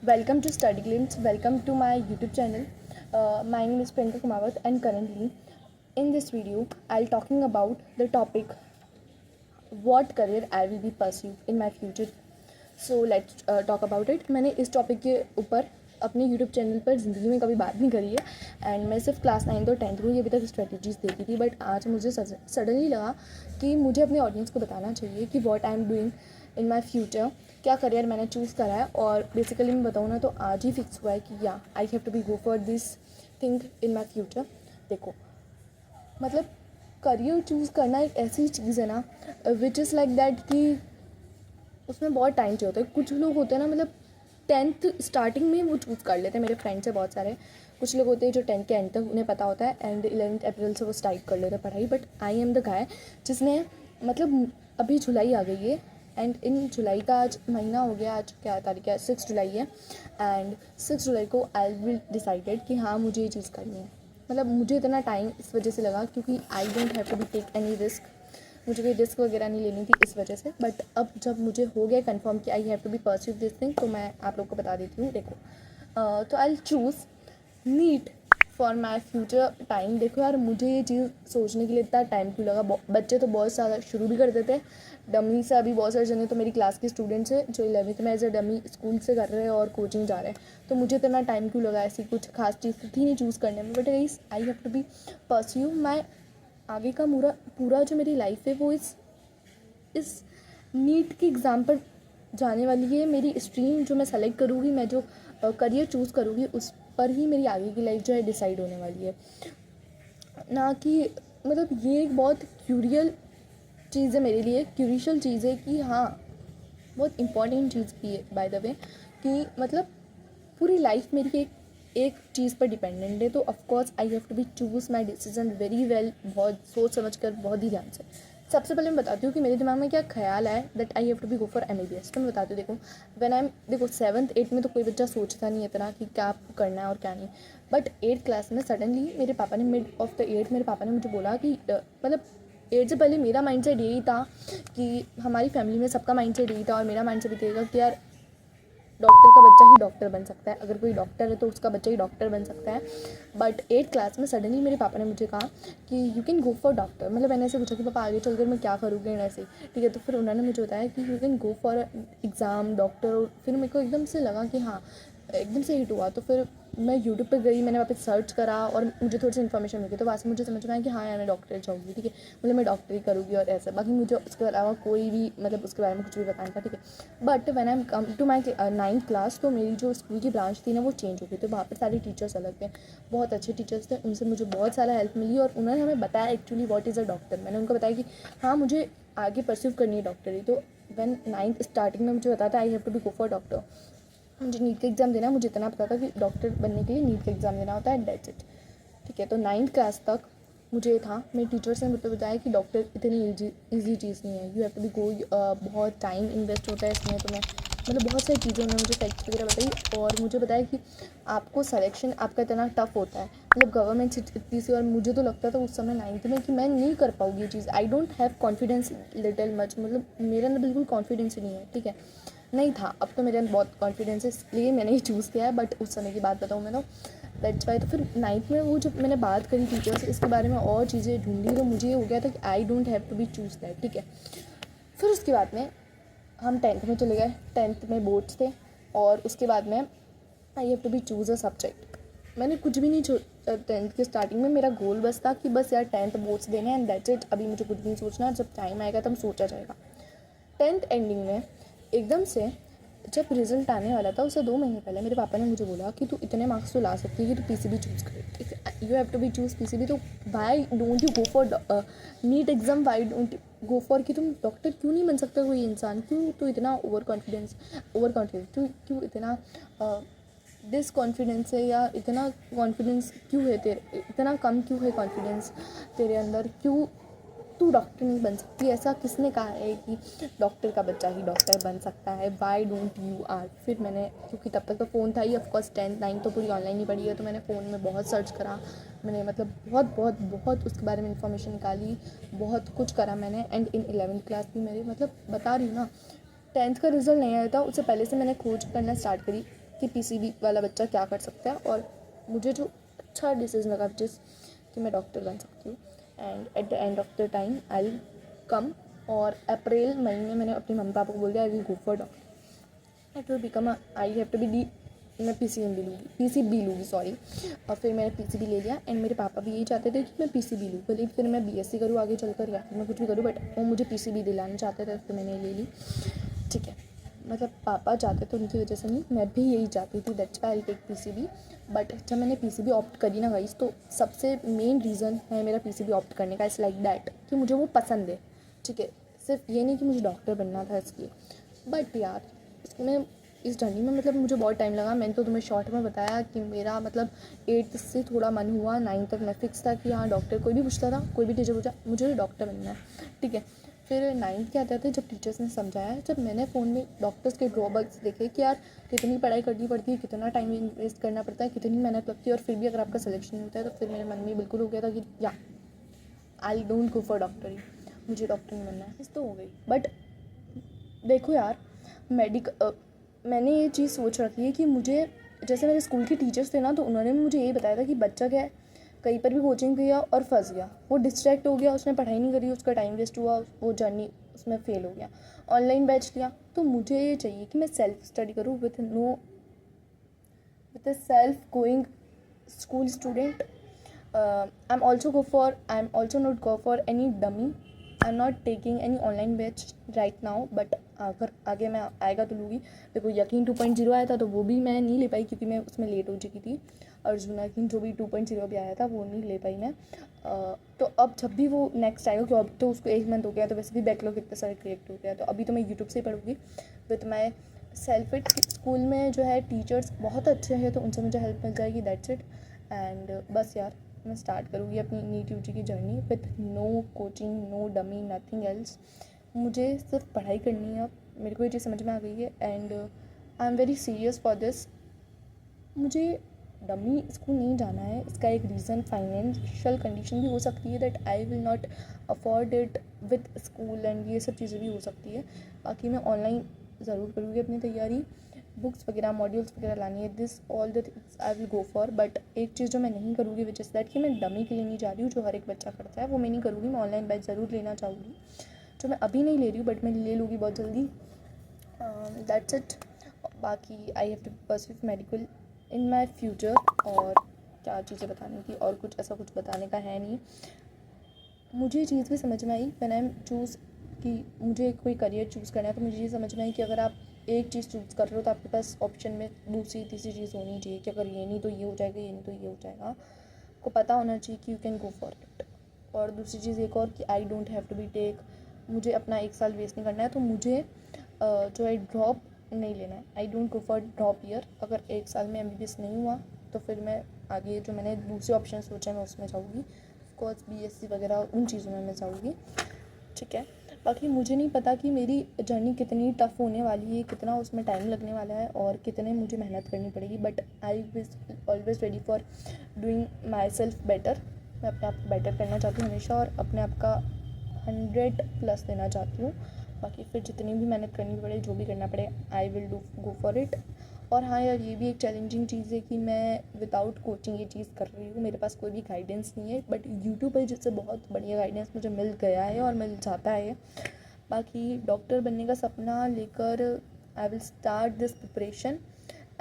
Welcome to Study Glimpse. Welcome to my YouTube channel. My name is Priyanka Kumawat, and currently in this video I'll talking about the topic what career I will be pursue in my future. So let's talk about it. मैंने इस topic के ऊपर अपने YouTube channel पर ज़िंदगी में कभी बात नहीं करी है एंड मैं सिर्फ क्लास 9 और 10th में ही अभी तक स्ट्रेटजीज देखी थी, बट आज मुझे सडनली लगा कि मुझे अपने ऑडियंस को बताना चाहिए कि what I am doing in my future, क्या करियर मैंने चूज़ करा है। और बेसिकली मैं बताऊँ ना तो आज ही फिक्स हुआ है कि या I have to be go for this thing in my future. देखो मतलब करियर चूज़ करना एक ऐसी चीज़ है ना विच इज़ लाइक दैट कि उसमें बहुत टाइम चाहिए होता है। कुछ लोग होते हैं ना, मतलब 10th स्टार्टिंग में वो चूज़ कर लेते हैं। मेरे फ्रेंड्स है बहुत सारे, कुछ लोग होते हैं जो 10th के एंड तक उन्हें पता होता है एंड 11th अप्रैल से वो स्टार्ट कर लेते हैं पढ़ाई। But I am the guy जिसने मतलब अभी जुलाई आ गई है एंड इन जुलाई का आज महीना हो गया। आज क्या तारीख है? 6 जुलाई है एंड 6 जुलाई को आई विल डिसाइडेड कि हाँ मुझे ये चीज़ करनी है। मतलब मुझे इतना टाइम इस वजह से लगा क्योंकि I don't have to be take any risk, मुझे कोई रिस्क वगैरह नहीं लेनी थी इस वजह से। बट अब जब मुझे हो गया कंफर्म कि I have to be pursue this thing, तो मैं आप लोग को बता देती हूँ। देखो तो I choose NEET for my future time. देखो यार, मुझे ये चीज़ सोचने के लिए इतना टाइम क्यों लगा? बच्चे तो बहुत सारा शुरू भी कर देते हैं डमी से। अभी बहुत सारे जने तो मेरी क्लास के स्टूडेंट्स हैं जो 11th में एज ए डमी स्कूल से कर रहे हैं और कोचिंग जा रहे हैं। तो मुझे इतना टाइम क्यों लगा? ऐसी कुछ खास चीज़ तो थी नहीं चूज़ करने में। But I have to be pursue my आगे का पूरा जो मेरी लाइफ है वो इस नीट के एग्ज़ाम पर जाने वाली है। मेरी स्ट्रीम जो मैं सेलेक्ट करूँगी, मैं जो करियर चूज़ करूँगी, उस पर ही मेरी आगे की लाइफ जो है डिसाइड होने वाली है। ना कि मतलब ये एक बहुत क्यूरियल चीज़ है मेरे लिए, क्यूरिशल चीज़ है कि हाँ बहुत इंपॉर्टेंट चीज़ भी है बाय द वे कि मतलब पूरी लाइफ मेरी एक चीज़ पर डिपेंडेंट है। तो of course I have to be choose my decision very well, बहुत सोच समझ कर, बहुत ही ध्यान से। सबसे पहले मैं बताती हूँ कि मेरे दिमाग में क्या ख्याल है that I have to be go for MBBS। तो मैं बताती हूँ। देखो 7th 8th में तो कोई बच्चा सोचता नहीं है इतना कि क्या आपको करना है और क्या नहीं। बट 8th क्लास में सडनली मेरे पापा ने मिड ऑफ द 8th मेरे पापा ने मुझे बोला कि मतलब 8 से पहले मेरा माइंड सेट यही था कि हमारी फैमिली में सबका माइंड सेट यही था और मेरा माइंड सेट भी था कि यार डॉक्टर का बच्चा ही डॉक्टर बन सकता है, अगर कोई डॉक्टर है तो उसका बच्चा ही डॉक्टर बन सकता है। बट 8th क्लास में सडनली मेरे पापा ने मुझे कहा कि you can go for doctor. मतलब मैंने ऐसे पूछा कि पापा आगे चलकर मैं क्या करूँगी ऐसे, ठीक है। तो फिर उन्होंने मुझे बताया कि you can go for exam doctor. फिर मेरे को एकदम से लगा कि हाँ, एकदम से हिट हुआ। तो फिर मैं यूट्यूब पर गई, मैंने वहाँ पे सर्च करा और मुझे थोड़ी सी इन्फॉर्मेशन मिली। तो वहाँ से मुझे समझ में आया कि हाँ यार मैं डॉक्टर जाऊँगी, ठीक है। मतलब मैं डॉक्टरी करूँगी और ऐसा। बाकी मुझे उसके अलावा कोई भी मतलब उसके बारे में कुछ भी पता नहीं था, ठीक है। But when I am come to my 9th class, तो मेरी जो स्कूल की ब्रांच थी ना वो चेंज हो गई। तो वहाँ पर सारे टीचर्स अलग थे, बहुत अच्छे टीचर्स थे, उनसे मुझे बहुत सारा हेल्प मिली और उन्होंने हमें बताया actually what is a doctor. मैंने उनको बताया कि हाँ मुझे आगे परस्यू करनी है डॉक्टरी। तो व्हेन 9th स्टार्टिंग में मुझे बताया था I have to be go for doctor. मुझे नीट का एग्ज़ाम देना, मुझे इतना पता था कि डॉक्टर बनने के लिए नीट का एग्ज़ाम देना होता है, दैट्स इट, ठीक है। तो 9th क्लास तक मुझे था, मेरे टीचर्स ने मुझे बताया कि डॉक्टर इतनी ईजी चीज़ नहीं है, यू हैव टू बी बहुत टाइम इन्वेस्ट होता है इसमें तुम्हें। मतलब बहुत सारी चीज़ें उन्होंने मुझे फैक्ट्स वगैरह बताई और मुझे बताया कि आपको सिलेक्शन आपका इतना टफ होता है, मतलब गवर्नमेंट सीट इतनी सी। और मुझे तो लगता था उस समय 9th में कि मैं नहीं कर पाऊँगी ये चीज़। I don't have confidence little much, मतलब मेरे अंदर बिल्कुल कॉन्फिडेंस ही नहीं है, ठीक है, नहीं था। अब तो मेरे अंदर बहुत कॉन्फिडेंस है, इसलिए मैंने ही चूज़ किया है। बट उस समय की बात बताऊँ मैं तो दैट्स वाई। तो फिर 9th में वो जब मैंने बात करी टीचर से इसके बारे में और चीज़ें ढूंढी, तो मुझे ये हो गया था कि I don't have to be choose that, ठीक है। फिर उसके बाद में हम 10th में चले गए। 10th में बोर्ड्स थे और उसके बाद में I have to be choose a subject. मैंने कुछ भी नहीं 10th के स्टार्टिंग में मेरा गोल बस था कि बस यार 10th बोर्ड्स देने हैं एंड दैट्स इट। अभी मुझे कुछ भी नहीं सोचना, जब टाइम आएगा तब सोचा जाएगा। 10th एंडिंग में एकदम से जब रिजल्ट आने वाला था उससे 2 महीने पहले मेरे पापा ने मुझे बोला कि तू इतने मार्क्स तो ला सकती है कि तू PCB चूज़ करे, you have to be choose PCB। तो why don't you go for NEET exam, why don't go for कि तुम डॉक्टर क्यों नहीं बन सकता कोई इंसान, क्यों तू इतना ओवर कॉन्फिडेंस तू क्यों इतना डिस कॉन्फिडेंस है, या इतना कॉन्फिडेंस क्यों है तेरे, इतना कम क्यों है कॉन्फिडेंस तेरे अंदर, क्यों तू डॉक्टर नहीं बन सकती? ऐसा किसने कहा है कि डॉक्टर का बच्चा ही डॉक्टर बन सकता है? Why don't you are. फिर मैंने, क्योंकि तब तक तो फ़ोन था ही, ऑफकोर्स 10th 9th तो पूरी ऑनलाइन ही पढ़ी है, तो मैंने फ़ोन में बहुत सर्च करा। मैंने मतलब बहुत बहुत बहुत उसके बारे में इन्फॉर्मेशन निकाली, बहुत कुछ करा मैंने। एंड इन 11th क्लास भी मेरे, मतलब बता रही हूँ ना, 10th का रिजल्ट नहीं आया था उससे पहले से मैंने खोज करना स्टार्ट करी कि पीसीबी वाला बच्चा क्या कर सकता है, और मुझे जो अच्छा डिसीजन लगा जिस कि मैं डॉक्टर बन सकती हूँ। And at the end of the time I will come, और अप्रैल महीने मैंने अपने मम्मी पापा को बोल दिया I will go for doctor, it will become I have to be D, मैं पीसीबी लूँगी सॉरी। और फिर मैंने पीसीबी ले लिया, एंड मेरे पापा भी यही चाहते थे कि मैं पीसीबी लूँ, भले फिर मैं बीएससी करूँ आगे चलकर या फिर मैं कुछ भी करूँ, बट वो मुझे पीसीबी दिलाना चाहते थे, तो मैंने ले ली। ठीक है, मतलब पापा चाहते थे उनकी वजह से नहीं, मैं भी यही चाहती थी, that's why I take PCB. But जब मैंने पीसीबी ऑप्ट करी ना गाइस, तो सबसे मेन रीज़न है मेरा पीसीबी ऑप्ट करने का, इट्स लाइक दैट कि मुझे वो पसंद है। ठीक है, सिर्फ ये नहीं कि मुझे डॉक्टर बनना था इसलिए, बट यार इसमें इस जर्नी में मतलब मुझे बहुत टाइम लगा। मैंने तो तुम्हें शॉर्ट में बताया कि मेरा मतलब 8th से थोड़ा मन हुआ, 9th तक मैं फिक्स था कि हाँ डॉक्टर, कोई भी पूछता था, कोई भी टीचर पूछा मुझे डॉक्टर बनना है। ठीक है, फिर 9th के आते थे जब टीचर्स ने समझाया, जब मैंने फ़ोन में डॉक्टर्स के ड्रॉबैक्स देखे कि यार कितनी पढ़ाई करनी पड़ती है, कितना टाइम वेस्ट करना पड़ता है, कितनी मेहनत लगती है, और फिर भी अगर आपका सिलेक्शन नहीं होता है, तो फिर मेरे मन में बिल्कुल हो गया था कि या आई डोंट गो फॉर डॉक्टरी, मुझे डॉक्टर नहीं बनना है। इस तो हो गई, बट देखो यार मैंने ये चीज़ सोच रखी है कि मुझे, जैसे मेरे स्कूल के टीचर्स थे ना, तो उन्होंने भी मुझे यही बताया था कि बच्चा क्या है, कहीं पर भी कोचिंग किया और फंस गया, वो डिस्ट्रैक्ट हो गया, उसने पढ़ाई नहीं करी, उसका टाइम वेस्ट हुआ, वो जर्नी उसमें फेल हो गया, ऑनलाइन बैच लिया। तो मुझे ये चाहिए कि मैं सेल्फ स्टडी करूँ with a self going school student. I'm also not go for any dummy. I'm not taking any online batch right now, but अगर आगे मैं आएगा तो लूँगी। देखो यकीन 2.0 आया था तो वो भी मैं नहीं ले पाई क्योंकि मैं उसमें लेट हो चुकी थी। अर्जुन यकीन जो भी 2.0 भी आया था वो नहीं ले पाई मैं। तो अब जब भी वो नेक्स्ट आएगा, क्यों अब तो उसको 1 मंथ हो गया, तो वैसे भी बैकलॉग इतना सारा क्रिएट हो गया, तो अभी तो मैं यूट्यूब से ही पढ़ूँगी with my self it. School में जो है टीचर्स बहुत अच्छे हैं, तो उनसे मुझे हेल्प मिल जाएगी, दैट्स इट। एंड बस यार मैं स्टार्ट करूँगी अपनी नीट यूजी की journey with no coaching, no dummy, nothing else. मुझे सिर्फ पढ़ाई करनी है, मेरे को ये चीज़ समझ में आ गई है, and I am very serious for this. मुझे डमी स्कूल नहीं जाना है, इसका एक रीज़न फाइनेंशियल कंडीशन भी हो सकती है, that I will not afford it with school, and ये सब चीज़ें भी हो सकती है। बाकी मैं ऑनलाइन ज़रूर करूँगी अपनी तैयारी, बुक्स वगैरह, मॉड्यूल्स वगैरह लानी है, this all the things I will go for. But एक चीज़ जो मैं नहीं करूँगी विच इज़ दैट कि मैं डमी के लिए नहीं जा रही हूँ, जो हर एक बच्चा करता है वो मैं नहीं करूँगी। मैं ऑनलाइन बैच ज़रूर लेना चाहूँगी, जो मैं अभी नहीं ले रही हूँ बट मैं ले लूँगी बहुत जल्दी। That's it. बाकी I have to pursue medical in my future, और क्या चीज़ें बताने की, और कुछ ऐसा कुछ बताने का है नहीं। मुझे ये चीज़ भी समझ में आई व्हेन आई चूज़ कि मुझे कोई करियर चूज़ करना है, तो मुझे ये समझ में आई कि अगर आप एक चीज़ चूज़ कर रहे हो तो आपके पास ऑप्शन में दूसरी तीसरी चीज़ होनी चाहिए, कि अगर ये नहीं तो ये हो जाएगा, ये नहीं तो ये हो जाएगा, आपको पता होना चाहिए कि you can go for it. और दूसरी चीज़ एक और कि I don't have to be take, मुझे अपना 1 साल वेस्ट नहीं करना है, तो मुझे जो है ड्रॉप नहीं लेना है। I don't go for drop year. अगर 1 साल में MBBS नहीं हुआ तो फिर मैं आगे जो मैंने दूसरे ऑप्शन सोचा मैं उसमें जाऊँगी, ऑफकोर्स BSc वगैरह उन चीज़ों में मैं जाऊँगी। ठीक है, बाकी मुझे नहीं पता कि मेरी जर्नी कितनी टफ़ होने वाली है, कितना उसमें टाइम लगने वाला है, और कितने मुझे मेहनत करनी पड़ेगी, but I was always ready for doing myself better. मैं अपने आप को बेटर करना चाहती हूँ हमेशा, और अपने आप का 100+ देना चाहती हूँ। बाकी फिर जितनी भी मेहनत करनी पड़े, जो भी करना पड़े, आई विल गो फॉर इट। और हाँ यार, ये भी एक चैलेंजिंग चीज़ है कि मैं विदाउट कोचिंग ये चीज़ कर रही हूँ, मेरे पास कोई भी गाइडेंस नहीं है, बट यूट्यूब पर जिससे बहुत बढ़िया गाइडेंस मुझे मिल गया है और मिल जाता है। बाकी डॉक्टर बनने का सपना लेकर I will start this preparation,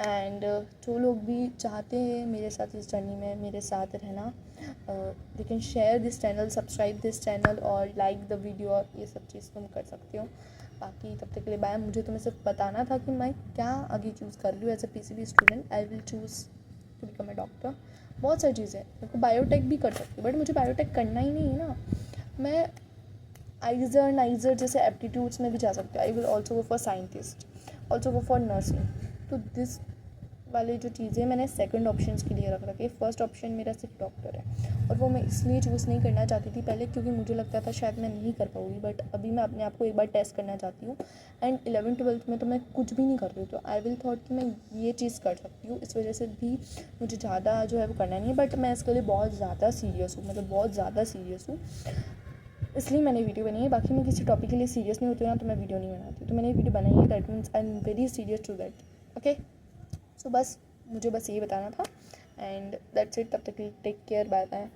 and जो लोग भी चाहते हैं मेरे साथ इस जर्नी में मेरे साथ रहना, they can share this channel, subscribe this channel और लाइक द वीडियो, और ये सब चीज़ तुम कर सकते हो। बाकी तब तक के लिए बाय। मुझे तुम्हें सिर्फ बताना था कि मैं क्या आगे चूज़ कर रही हूँ as a PCB student. I will choose to become a doctor. बहुत सारी चीज़ें मेरे को, बायोटेक भी कर सकती हूँ, बट मुझे बायोटेक करना ही नहीं है ना। मैं आइजर नाइजर जैसे एप्टीट्यूड्स में भी जा सकते हो। I will also go for scientist, also go for nursing. तो दिस वाली जो चीज़ें मैंने सेकंड ऑप्शन के लिए रख रखी है। फर्स्ट ऑप्शन मेरा सिर्फ डॉक्टर है, और वो मैं इसलिए चूज़ नहीं करना चाहती थी पहले क्योंकि मुझे लगता था शायद मैं नहीं कर पाऊँगी, बट अभी मैं अपने आप को एक बार टेस्ट करना चाहती हूँ। एंड 11th-12th में तो मैं कुछ भी नहीं कर रही हूँ, तो आई विल थॉट कि मैं ये चीज़ कर सकती हूँ। इस वजह से भी मुझे ज़्यादा जो है वो करना नहीं है, बट मैं इसके लिए बहुत ज़्यादा सीरियस हूँ, मतलब बहुत ज़्यादा सीरियस हूँ, इसलिए मैंने वीडियो बनाई है। बाकी मैं किसी टॉपिक के लिए सीरियस नहीं होती ना, तो मैं वीडियो नहीं बनाती, तो मैंने वीडियो बनाई है, that means I am very serious to that. Okay, so बस मुझे बस ये बताना था एंड दैट्स इट। तब तक टेक केयर, बाय बाय।